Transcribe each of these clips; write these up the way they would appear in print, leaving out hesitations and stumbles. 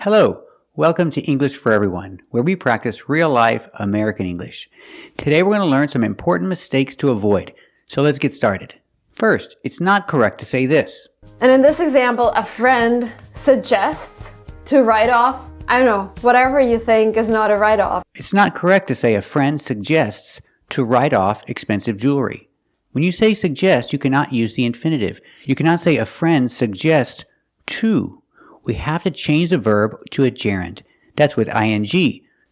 Hello, welcome to English for Everyone, where we practice real-life American English. Today we're going to learn some important mistakes to avoid, so let's get started. First, it's not correct to say this. And in this example, a friend suggests to write off, I don't know, whatever you think is not a write-off. It's not correct to say a friend suggests to write off expensive jewelry. When you say suggest, you cannot use the infinitive. You cannot say a friend suggests to. We have to change the verb to a gerund. That's with ing.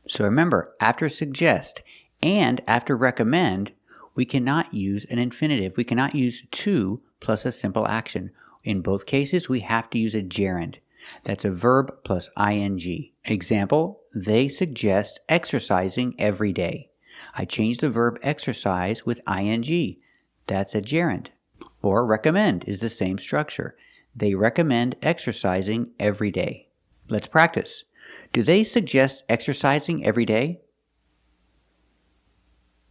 So remember, after suggest and after recommend, we cannot use an infinitive. We cannot use to plus a simple action. In both cases, we have to use a gerund. That's a verb plus ing. Example, they suggest exercising every day. I changed the verb exercise with ing. That's a gerund. Or recommend is the same structure. They recommend exercising every day. Let's practice. Do they suggest exercising every day?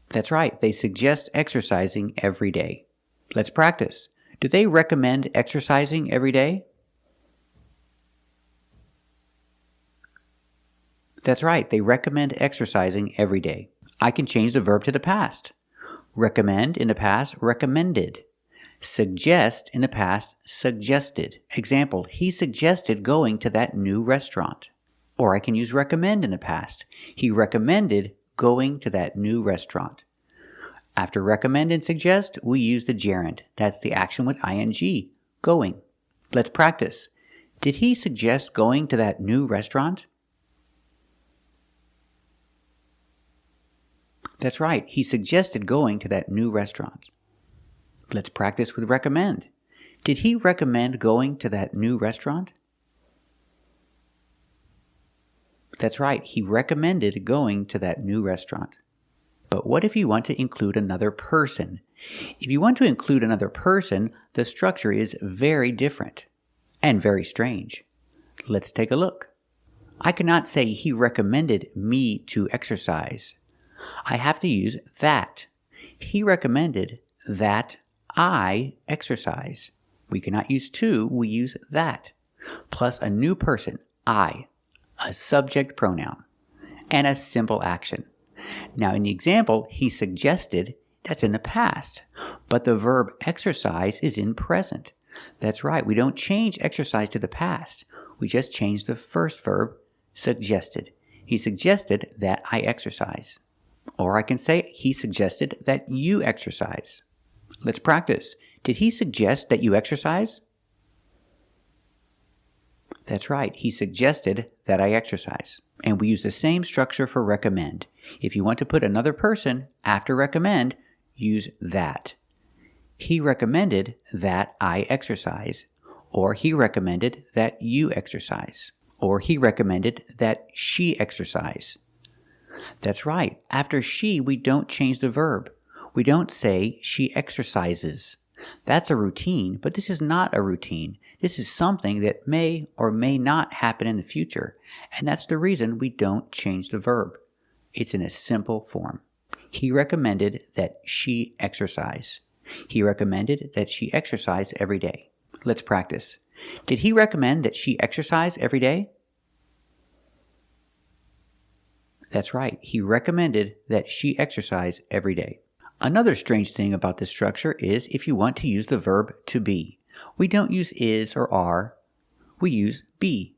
That's right, they suggest exercising every day. Let's practice. Do they recommend exercising every day? That's right, they recommend exercising every day. I can change the verb to the past. Recommend in the past, recommended. Suggest in the past, suggested. Example, he suggested going to that new restaurant. Or I can use recommend in the past. He recommended going to that new restaurant. After recommend and suggest, we use the gerund. That's the action with ing, going. Let's practice. Did he suggest going to that new restaurant? That's right, he suggested going to that new restaurant. Let's practice with recommend. Did he recommend going to that new restaurant? That's right, he recommended going to that new restaurant. But what if you want to include another person? If you want to include another person, the structure is very different and very strange. Let's take a look. I cannot say he recommended me to exercise. I have to use that. He recommended that I exercise. We cannot use to, we use that. Plus a new person, I, a subject pronoun, and a simple action. Now in the example, he suggested, that's in the past, but the verb exercise is in present. That's right, we don't change exercise to the past. We just change the first verb, suggested. He suggested that I exercise. Or I can say, he suggested that you exercise. Let's practice. Did he suggest that you exercise? That's right, he suggested that I exercise. And we use the same structure for recommend. If you want to put another person after recommend, use that. He recommended that I exercise. Or he recommended that you exercise. Or he recommended that she exercise. That's right, after she, we don't change the verb. We don't say she exercises. That's a routine, but this is not a routine. This is something that may or may not happen in the future, and that's the reason we don't change the verb. It's in a simple form. He recommended that she exercise. He recommended that she exercise every day. Let's practice. Did he recommend that she exercise every day? That's right, he recommended that she exercise every day. Another strange thing about this structure is if you want to use the verb to be. We don't use is or are, we use be.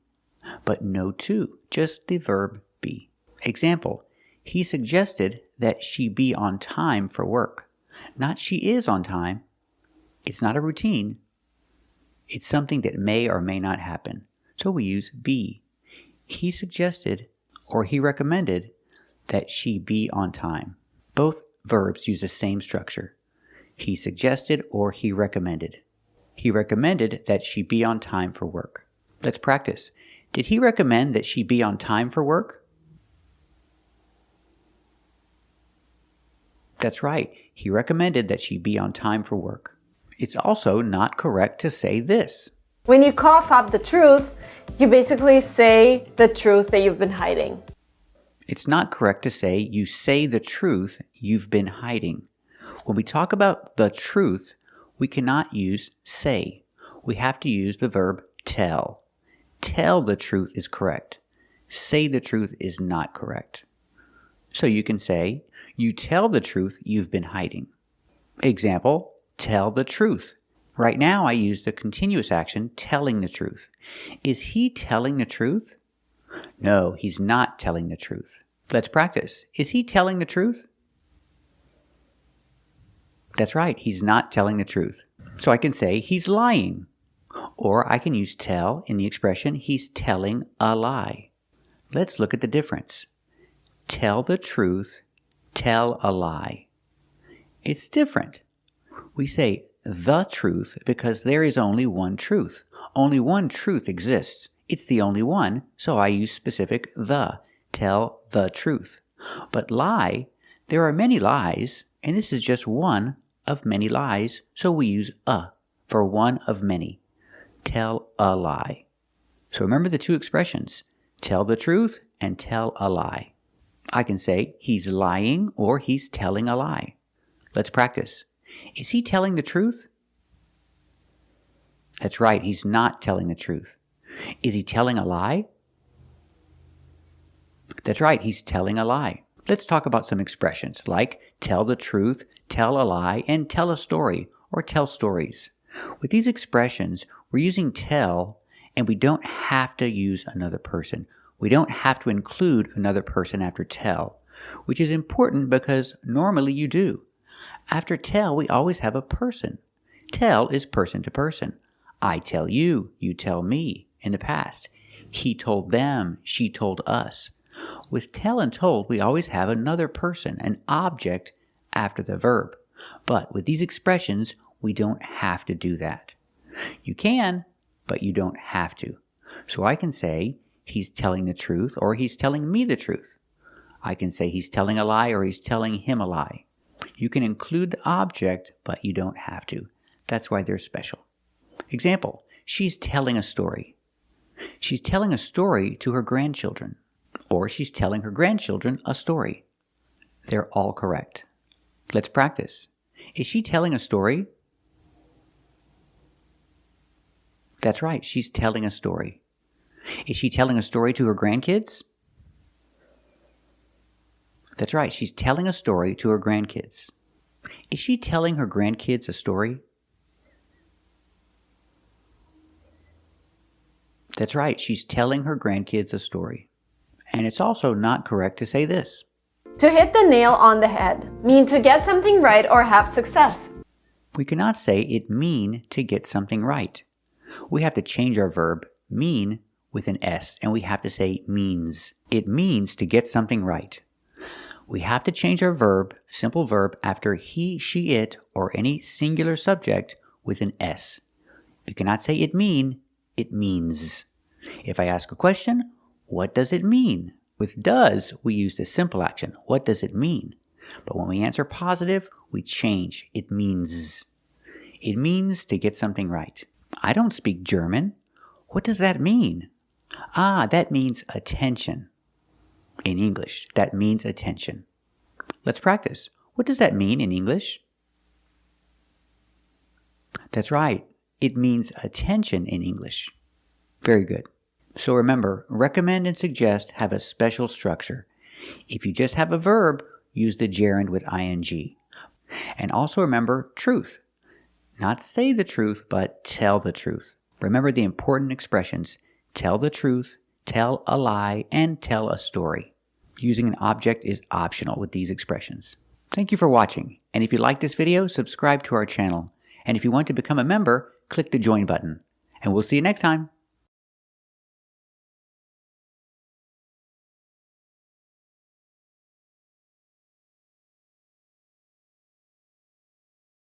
But no to, just the verb be. Example, he suggested that she be on time for work. Not she is on time. It's not a routine. It's something that may or may not happen. So we use be. He suggested or he recommended that she be on time. Both verbs use the same structure. He suggested or he recommended. He recommended that she be on time for work. Let's practice. Did he recommend that she be on time for work? That's right. He recommended that she be on time for work. It's also not correct to say this. When you cough up the truth, you basically say the truth that you've been hiding. It's not correct to say you say the truth you've been hiding. When we talk about the truth, we cannot use say. We have to use the verb tell. Tell the truth is correct. Say the truth is not correct. So you can say, you tell the truth you've been hiding. Example, tell the truth. Right now I use the continuous action, telling the truth. Is he telling the truth? No, he's not telling the truth. Let's practice. Is he telling the truth? That's right, he's not telling the truth. So I can say he's lying. Or I can use tell in the expression he's telling a lie. Let's look at the difference. Tell the truth, tell a lie. It's different. We say the truth because there is only one truth. Only one truth exists. It's the only one, so I use specific the. Tell the truth. But lie, there are many lies, and this is just one of many lies, so we use a for one of many. Tell a lie. So remember the two expressions, tell the truth and tell a lie. I can say he's lying or he's telling a lie. Let's practice. Is he telling the truth? That's right, he's not telling the truth. Is he telling a lie? That's right, he's telling a lie. Let's talk about some expressions like tell the truth, tell a lie, and tell a story or tell stories. With these expressions, we're using tell, and we don't have to use another person. We don't have to include another person after tell, which is important because normally you do. After tell, we always have a person. Tell is person to person. I tell you, you tell me in the past. He told them, she told us. With tell and told, we always have another person, an object, after the verb. But with these expressions, we don't have to do that. You can, but you don't have to. So I can say, he's telling the truth, or he's telling me the truth. I can say he's telling a lie, or he's telling him a lie. You can include the object, but you don't have to. That's why they're special. Example, she's telling a story. She's telling a story to her grandchildren. Or she's telling her grandchildren a story. They're all correct. Let's practice. Is she telling a story? That's right, she's telling a story. Is she telling a story to her grandkids? That's right, she's telling a story to her grandkids. Is she telling her grandkids a story? That's right, she's telling her grandkids a story. And it's also not correct to say this. To hit the nail on the head, mean to get something right or have success. We cannot say it mean to get something right. We have to change our verb mean with an S, and we have to say means. It means to get something right. We have to change our verb, simple verb, after he, she, it, or any singular subject with an S. You cannot say it mean, it means. If I ask a question, what does it mean? With does, we use the simple action. What does it mean? But when we answer positive, we change. It means. It means to get something right. I don't speak German. What does that mean? Ah, that means attention. In English, that means attention. Let's practice. What does that mean in English? That's right. It means attention in English. Very good. So remember, recommend and suggest have a special structure. If you just have a verb, use the gerund with ing. And also remember truth. Not say the truth, but tell the truth. Remember the important expressions, tell the truth, tell a lie, and tell a story. Using an object is optional with these expressions. Thank you for watching. And if you like this video, subscribe to our channel. And if you want to become a member, click the join button. And we'll see you next time.